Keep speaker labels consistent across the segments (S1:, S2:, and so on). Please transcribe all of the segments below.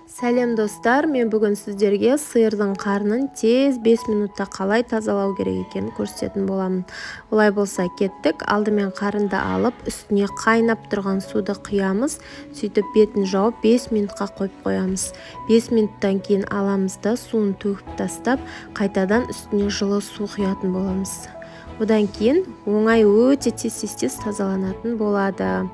S1: Сәлем достар, мен бүгін сіздерге сиырдың қарнын тез 5 минутта қалай тазалау керек екенін көрсететін боламын. Олай болса кеттік. Алдымен қарынды алып, үстіне қайнап тұрған суды құямыз. Сөйтіп бетін жауып 5 минутқа қойып қоямыз. 5 минуттан кейін аламыз да суын төгіп тастап, қайтадан үстіне жылы су құятын боламыз. Одан кейін оңай өте тез тазаланатын болады.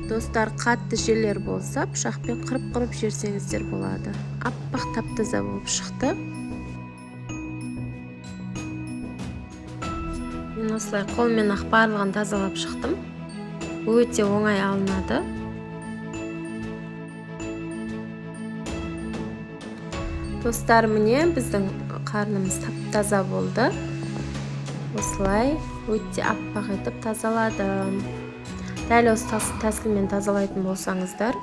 S1: Достар, қатты жерлер болса, пышақпен қырып жіберсеңіздер болады. Аппақ тап-таза болып шықты. Мен осылай қолмен ақ барлығын тазалап шықтым. Өте оңай алынады. Достар, міне біздің қарнымыз тап-таза болды. Осылай өте аппақ етіп тазаладым. Дәл осы тәсілмен тазалайтын болсаңыздар,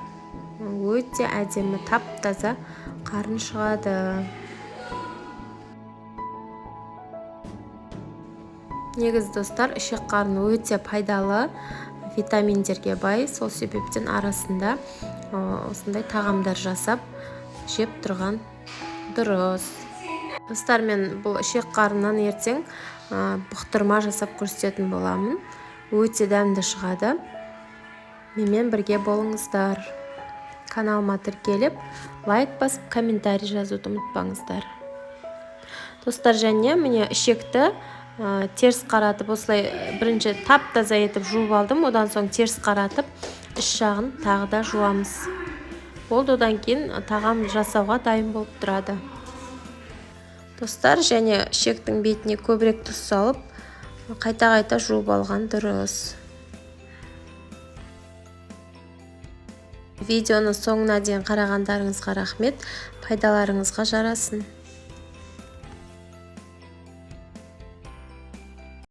S1: өте әдемі тап-таза қарын шығады. Негізі достар, ішек қарны өте пайдалы, витаминдерге бай. Сол себептен арасында осындай тағамдар жасап жеп тұрған дұрыс. Достар, мен бұл ішек қарнынан ертең бұқтырма жасап көрсететін боламын. Өте дәмді шығады. Менімен бірге болыңыздар. Каналыма тіркеліп, лайк басып, комментарий жазуды ұмытпаңыздар. Достар, және міне ішекті теріс қаратып, осылай бірінші тап-таза етіп жуып алдым. Одан соң теріс қаратып, іш жағын тағы да жуамыз. Болды, одан кейін тағам жасауға дайын болып тұрады. Достар, және ішектің бетіне көбірек тұз салып, қайта жуып алған дұрыс. Видеоны соңына дейін қарағандарыңызға рахмет, пайдаларыңызға жарасын.